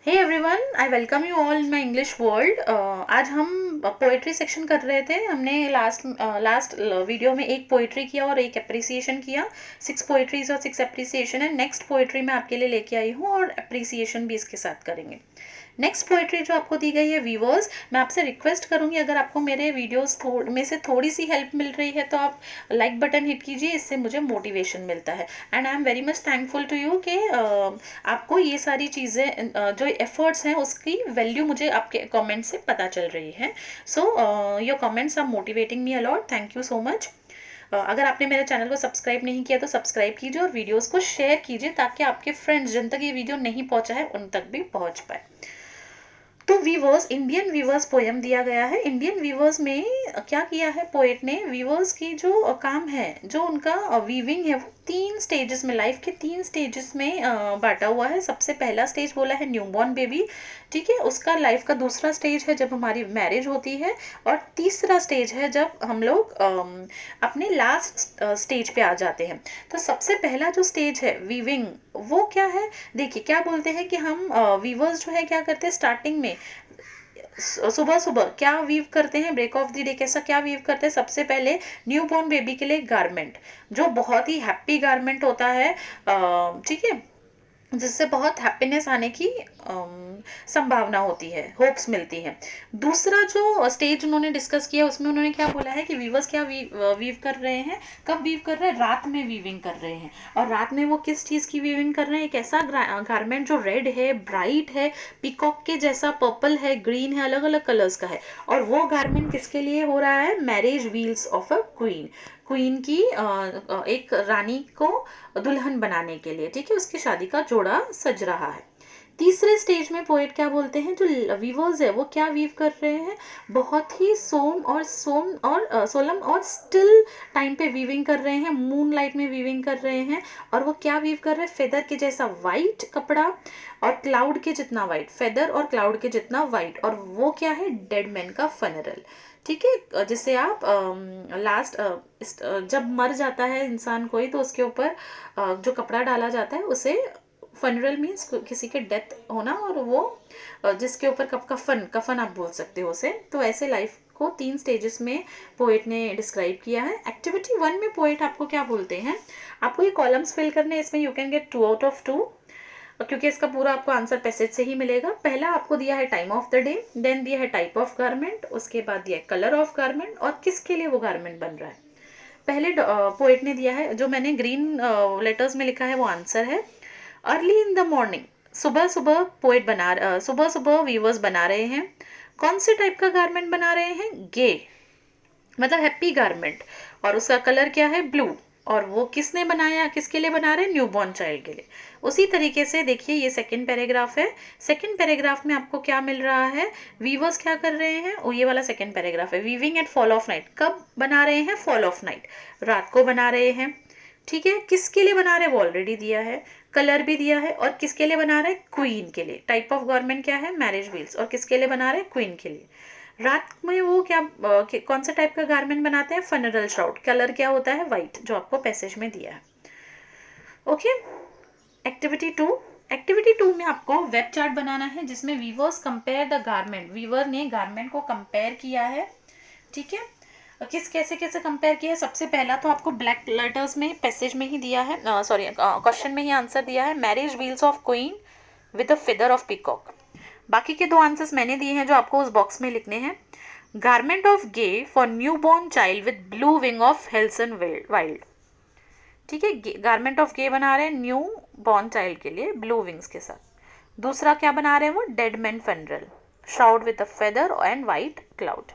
Hey everyone, I welcome you all in my English world. आज हम poetry section कर रहे थे। हमने लास्ट वीडियो में एक पोएट्री किया और एक अप्रिसिएशन किया। 6 पोएट्रीज और 6 अप्रिसिएशन है। नेक्स्ट पोएट्री मैं आपके लिए लेके आई हूँ और अप्रिसिएशन भी इसके साथ करेंगे। नेक्स्ट पोएट्री जो आपको दी गई है वीवर्स, मैं आपसे रिक्वेस्ट करूंगी अगर आपको मेरे वीडियोस में से थोड़ी सी हेल्प मिल रही है तो आप लाइक बटन हिट कीजिए, इससे मुझे मोटिवेशन मिलता है। And I am very much thankful to you कि आपको ये सारी चीज़ें जो एफर्ट्स हैं उसकी वैल्यू मुझे आपके कमेंट से पता चल रही है। So your comments are motivating me a lot. Thank you so much. अगर आपने मेरे चैनल को सब्सक्राइब नहीं किया तो सब्सक्राइब कीजिए और वीडियोस को शेयर कीजिए ताकि आपके फ्रेंड्स जिन तक ये वीडियो नहीं पहुंचा है उन तक भी पहुंच पाए। तो वीवर्स, इंडियन वीवर्स पोयम दिया गया है। इंडियन वीवर्स में क्या किया है पोएट ने, वीवर्स की जो काम है, जो उनका वीविंग है, वो 3 स्टेजेस में, लाइफ के 3 स्टेजेस में बांटा हुआ है। सबसे पहला स्टेज बोला है न्यूबॉर्न बेबी, ठीक है। उसका लाइफ का दूसरा स्टेज है जब हमारी मैरिज होती है, और तीसरा स्टेज है जब हम लोग अपने लास्ट स्टेज पे आ जाते हैं। तो सबसे पहला जो स्टेज है वीविंग, वो क्या है, देखिए क्या बोलते हैं कि हम वीवर्स जो है क्या करते हैं स्टार्टिंग में, सुबह सुबह क्या वीव करते हैं, ब्रेक ऑफ द डे कैसा क्या वीव करते हैं। सबसे पहले न्यू बॉर्न बेबी के लिए गारमेंट, जो बहुत ही हैप्पी गारमेंट होता है, ठीक है, जिससे बहुत हैप्पीनेस आने की संभावना होती है, होप्स मिलती है। दूसरा जो स्टेज उन्होंने डिस्कस किया उसमें उन्होंने क्या बोला है कि वीवर्स क्या वीव कर रहे हैं, कब वीव कर रहे हैं, रात में वीविंग कर रहे हैं। और रात में वो किस चीज़ की वीविंग कर रहे हैं, एक ऐसा गारमेंट जो रेड है, ब्राइट है, पीकॉक के जैसा, पर्पल है, ग्रीन है, अलग अलग कलर्स का है। और वो गारमेंट किसके लिए हो रहा है, marriage wheels of a queen, queen की एक रानी को दुल्हन बनाने के लिए, ठीक है, उसकी शादी का जोड़ा सज रहा है। तीसरे स्टेज में पोएट क्या बोलते हैं, जो वीवर्स है वो क्या वीव कर रहे हैं, बहुत ही सोलम और स्टिल टाइम पे वीविंग कर रहे हैं, मून लाइट में वीविंग कर रहे हैं। और वो क्या वीव कर रहे हैं, फेदर के जैसा वाइट कपड़ा और क्लाउड के जितना वाइट, फेदर और क्लाउड के जितना वाइट। और वो क्या है, डेड मैन का फनरल, ठीक है, जिससे आप लास्ट जब मर जाता है इंसान कोई तो उसके ऊपर जो कपड़ा डाला जाता है उसे फनरल मीन्स किसी के डेथ होना, और वो जिसके ऊपर कफन आप बोल सकते हो उसे। तो ऐसे लाइफ को 3 स्टेजेस में पोएट ने डिस्क्राइब किया है। एक्टिविटी 1 में पोएट आपको क्या बोलते हैं, आपको ये कॉलम्स फिल करने, इसमें you can get 2 out of 2, क्योंकि इसका पूरा आपको आंसर पैसेज से ही मिलेगा। पहला आपको दिया है time of the day, then दिया है टाइप ऑफ गारमेंट, उसके बाद दिया है कलर ऑफ गारमेंट और किसके लिए वो गारमेंट बन रहा है। पहले पोएट ने दिया है, जो मैंने ग्रीन लेटर्स में लिखा है वो आंसर है। अर्ली इन द मॉर्निंग, सुबह सुबह पोएट सुबह सुबह वीवर्स बना रहे हैं। कौन से टाइप का गारमेंट बना रहे हैं, गे, मतलब हैप्पी गारमेंट, और उसका कलर क्या है, ब्लू। और वो किसने बनाया, किसके लिए बना रहे हैं, न्यूबॉर्न चाइल्ड के लिए। उसी तरीके से देखिए ये सेकंड पैराग्राफ है। सेकंड पैराग्राफ में आपको क्या मिल रहा है, वीवर्स क्या कर रहे हैं, वो ये वाला सेकंड पैराग्राफ है। Weaving at fall of night, कब बना रहे हैं, फॉल ऑफ नाइट, रात को बना रहे हैं, ठीक है। किसके लिए बना रहे हैं, वो ऑलरेडी दिया है, कलर भी दिया है, और किसके लिए बना रहे हैं, क्वीन के लिए। टाइप ऑफ गारमेंट क्या है, मैरिज व्हील्स, और किसके लिए बना रहे हैं, क्वीन के लिए। रात में वो क्या कौन सा टाइप का गारमेंट बनाते हैं, फनरल श्राउड, कलर क्या होता है, वाइट, जो आपको पैसेज में दिया है। Okay, activity 2। एक्टिविटी 2 में आपको वेब चार्ट बनाना है जिसमें weavers compare the garment, weaver ने गारमेंट को कंपेयर किया है, ठीक है। कैसे कैसे कंपेयर किया है, सबसे पहला तो आपको ब्लैक लेटर्स में पैसेज में ही दिया है, सॉरी क्वेश्चन में ही आंसर दिया है, marriage wheels of queen with a feather of peacock. बाकी के 2 आंसर्स मैंने दिए हैं जो आपको उस बॉक्स में लिखने हैं। Garment of gay for new born child with blue wing of halcyon wild, ठीक है। गारमेंट ऑफ गे बना रहे हैं न्यू बॉर्न चाइल्ड के लिए ब्लू विंग्स के साथ। दूसरा क्या बना रहे हैं वो, dead man funeral, shroud with a feather and white cloud.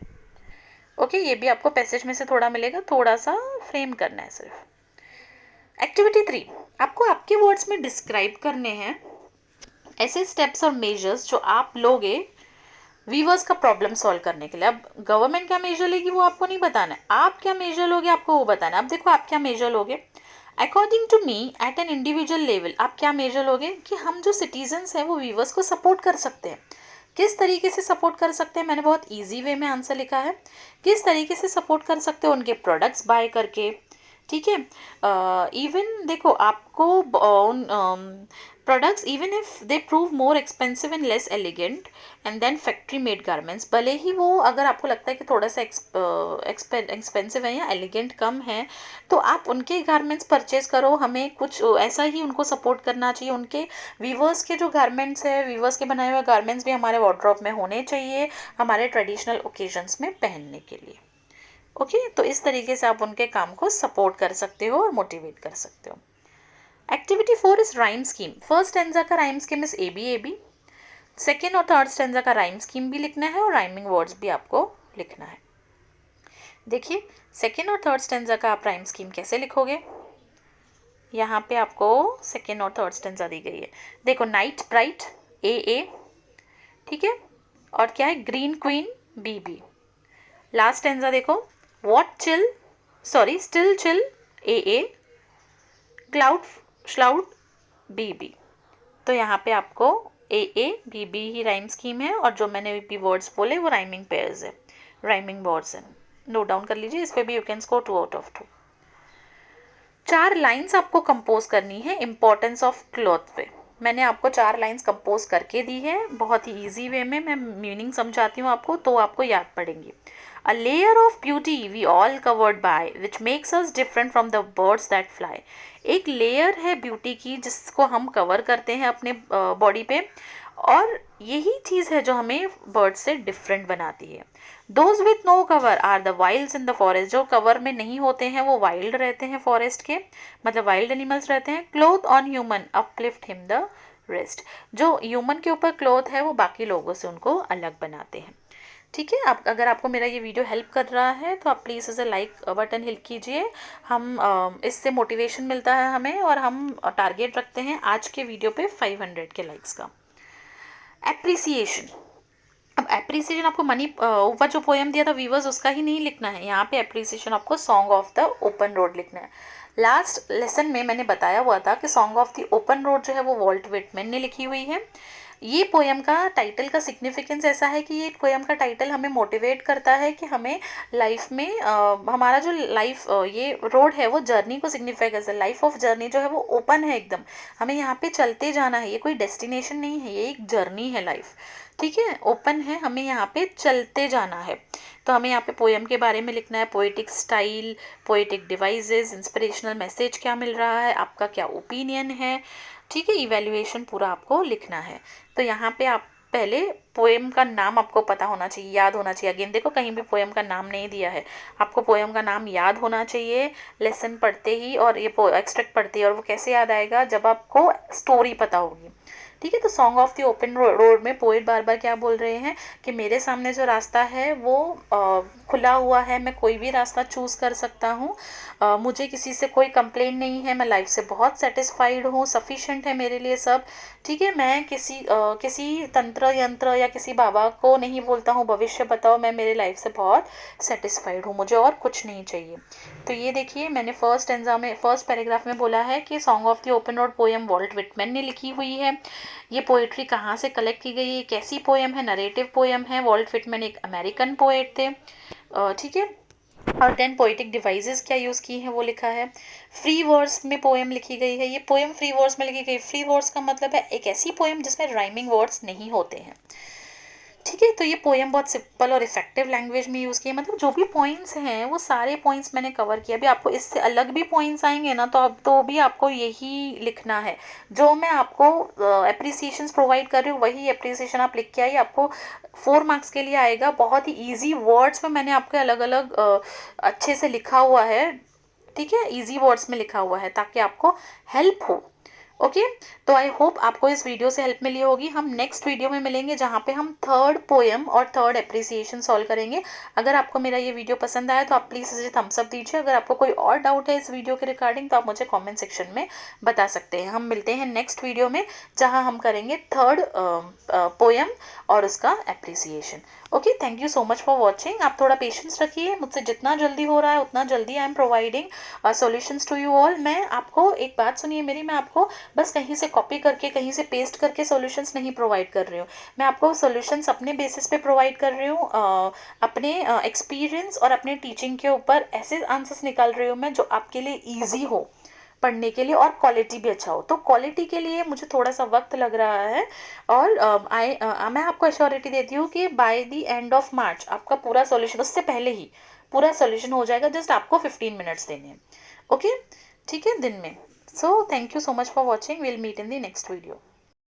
Okay, ये भी आपको पैसेज में से थोड़ा मिलेगा, थोड़ा सा फ्रेम करना है सिर्फ। एक्टिविटी 3, आपको आपके वर्ड्स में डिस्क्राइब करने हैं ऐसे स्टेप्स और मेजर्स जो आप लोगे वीवर्स का प्रॉब्लम सॉल्व करने के लिए। अब गवर्नमेंट क्या मेजर लेगी वो आपको नहीं बताना है, आप क्या मेजर लोगे आपको वो बताना है। अब देखो आप क्या मेजर लोगे, according to me at an individual level, आप क्या मेजर लोगे कि हम जो सिटीजन्स हैं वो वीवर्स को सपोर्ट कर सकते हैं। किस तरीके से सपोर्ट कर सकते हैं, मैंने बहुत ईजी वे में आंसर लिखा है। किस तरीके से सपोर्ट कर सकते हो, उनके प्रोडक्ट्स बाय करके, ठीक है। इवन देखो आपको उन products even if they prove more expensive and less elegant and than factory made garments, भले ही वो अगर आपको लगता है कि थोड़ा सा एक्सपेंसिव है या एलिगेंट कम है, तो आप उनके गारमेंट्स परचेज करो। हमें कुछ ऐसा ही उनको सपोर्ट करना चाहिए। उनके वीवर्स के जो गारमेंट्स है, वीवर्स के बनाए हुए गारमेंट्स भी हमारे वार्डरोब में होने चाहिए हमारे ट्रेडिशनल ओकेजन्स में पहनने के लिए। ओके तो इस तरीके से आप उनके काम को सपोर्ट कर सकते हो और मोटिवेट कर सकते हो। Activity 4 is rhyme scheme. First stanza का rhyme scheme is A B. Second और थर्ड स्टैंजा का राइम स्कीम भी लिखना है और राइमिंग वर्ड्स भी आपको लिखना है। देखिए सेकेंड और थर्ड स्टैंजा का आप राइम स्कीम कैसे लिखोगे, यहाँ पे आपको सेकेंड और थर्ड स्टैंजा दी गई है। देखो नाइट ब्राइट ए, ठीक है, और क्या है green queen B. Last stanza देखो still chill A, cloud shroud B. तो यहाँ पे आपको ए बी ही राइम स्कीम है और जो मैंने भी वर्ड्स बोले वो राइमिंग पेयर्स है, राइमिंग वर्ड्स हैं। नोट डाउन कर लीजिए, इस पे भी you can score 2 out of 2। 4 lines आपको कंपोज करनी है इंपॉर्टेंस ऑफ क्लॉथ पे। मैंने आपको 4 लाइन्स कंपोज करके दी है, बहुत ही ईजी वे में मैं मीनिंग समझाती हूँ आपको तो आपको याद पड़ेंगी। A layer of beauty we all covered by which makes us different from the birds that fly। एक लेयर है ब्यूटी की जिसको हम कवर करते हैं अपने बॉडी पे और यही चीज़ है जो हमें बर्ड से डिफरेंट बनाती है। Those with no cover are the wilds in the forest। जो कवर में नहीं होते हैं वो वाइल्ड रहते हैं फॉरेस्ट के, मतलब वाइल्ड एनिमल्स रहते हैं। Cloth on human uplift him the rest। जो ह्यूमन के ऊपर क्लोथ है वो बाकी लोगों से उनको अलग बनाते हैं। ठीक है, आप अगर आपको मेरा ये वीडियो हेल्प कर रहा है तो आप प्लीज़ इसे लाइक बटन हिट कीजिए। हम इससे मोटिवेशन मिलता है हमें और हम टारगेट रखते हैं आज के वीडियो पे 500 के लाइक्स का। एप्रिसिएशन। अब एप्रिसिएशन आपको मनी ऊपर जो पोएम दिया था वीवर्स उसका ही नहीं लिखना है, यहाँ पे एप्रिसिएशन आपको song of the open road लिखना है। लास्ट लेसन में मैंने बताया हुआ था कि song of the open road जो है वो वॉल्ट विटमैन ने लिखी हुई है। ये पोएम का टाइटल का सिग्निफिकेंस ऐसा है कि ये पोएम का टाइटल हमें मोटिवेट करता है कि हमें लाइफ में हमारा जो लाइफ ये रोड है वो जर्नी को सिग्निफाई करता है। लाइफ ऑफ जर्नी जो है वो ओपन है एकदम, हमें यहाँ पे चलते जाना है, ये कोई डेस्टिनेशन नहीं है, ये एक जर्नी है लाइफ। ठीक है, ओपन है, हमें यहाँ पे चलते जाना है। तो हमें यहाँ पे पोएम के बारे में लिखना है, poetic style, poetic devices, inspirational message क्या मिल रहा है, आपका क्या ओपिनियन है। ठीक है, इवैल्यूएशन पूरा आपको लिखना है। तो यहाँ पे आप पहले पोएम का नाम आपको पता होना चाहिए, याद होना चाहिए। अगेन देखो कहीं भी पोएम का नाम नहीं दिया है, आपको पोएम का नाम याद होना चाहिए लेसन पढ़ते ही और ये एक्सट्रैक्ट पढ़ते ही। और वो कैसे याद आएगा, जब आपको स्टोरी पता होगी। ठीक है, तो song of the open road में पोएट बार बार क्या बोल रहे हैं कि मेरे सामने जो रास्ता है वो खुला हुआ है, मैं कोई भी रास्ता चूज़ कर सकता हूँ, मुझे किसी से कोई कंप्लेन नहीं है, मैं लाइफ से बहुत सेटिस्फाइड हूँ, सफिशेंट है मेरे लिए सब। ठीक है, मैं किसी तंत्र यंत्र या किसी बाबा को नहीं बोलता हूँ भविष्य बताओ, मैं मेरे लाइफ से बहुत सेटिस्फाइड हूँ, मुझे और कुछ नहीं चाहिए। तो ये देखिए मैंने फर्स्ट पैराग्राफ में बोला है कि song of the open road poem Walt Whitman ने लिखी हुई है। ये पोएट्री कहाँ से कलेक्ट की गई है, कैसी पोएम है, नरेटिव पोएम है। वॉल्ट विटमैन एक अमेरिकन पोएट थे। ठीक है, और देन पोएटिक डिवाइसेस क्या यूज़ की हैं वो लिखा है। फ्री वर्ड्स में पोएम लिखी गई है, ये पोएम फ्री वर्ड्स में लिखी गई। फ्री वर्ड्स का मतलब है एक ऐसी पोएम जिसमें राइमिंग वर्ड्स नहीं होते हैं। ठीक है, तो ये पोएम बहुत सिंपल और इफेक्टिव लैंग्वेज में यूज़ की है, मतलब जो भी पॉइंट्स हैं वो सारे पॉइंट्स मैंने कवर किया। अभी आपको इससे अलग भी पॉइंट्स आएंगे ना तो अब तो भी आपको यही लिखना है। जो मैं आपको एप्रिसिएशंस प्रोवाइड कर रही हूँ वही एप्रिसिएशन आप लिख के आइए, आपको 4 मार्क्स के लिए आएगा। बहुत ही ईजी वर्ड्स में मैंने आपके अलग अलग अच्छे से लिखा हुआ है। ठीक है, ईजी वर्ड्स में लिखा हुआ है ताकि आपको हेल्प हो। ओके, तो आई होप आपको इस वीडियो से हेल्प मिली होगी। हम नेक्स्ट वीडियो में मिलेंगे जहाँ पे हम थर्ड पोएम और थर्ड एप्रिसिएशन सॉल्व करेंगे। अगर आपको मेरा ये वीडियो पसंद आया तो आप प्लीज़ इसे थम्स अप दीजिए। अगर आपको कोई और डाउट है इस वीडियो के रिगार्डिंग तो आप मुझे कमेंट सेक्शन में बता सकते हैं। हम मिलते हैं नेक्स्ट वीडियो में जहाँ हम करेंगे थर्ड पोएम और उसका appreciation. Okay, thank you so much for watching. आप थोड़ा पेशेंस रखिए, मुझसे जितना जल्दी हो रहा है उतना जल्दी I am providing solutions to you all. मैं आपको एक बात सुनिए मेरी, मैं आपको बस कहीं से कॉपी करके कहीं से पेस्ट करके सॉल्यूशंस नहीं प्रोवाइड कर रही हूँ। मैं आपको सॉल्यूशंस अपने बेसिस पे प्रोवाइड कर रही हूँ, अपने एक्सपीरियंस और अपने टीचिंग के ऊपर ऐसे आंसर्स निकाल रही हूँ मैं जो आपके लिए ईजी हो पढ़ने के लिए और क्वालिटी भी अच्छा हो। तो क्वालिटी के लिए मुझे थोड़ा सा वक्त लग रहा है, और मैं आपको अश्योरिटी देती हूँ कि by the end of March आपका पूरा सॉल्यूशन, उससे पहले ही पूरा सॉल्यूशन हो जाएगा। जस्ट आपको 15 मिनट्स देने हैं। ओके, ठीक है, दिन में। So thank you so much for watching, will meet in the next video.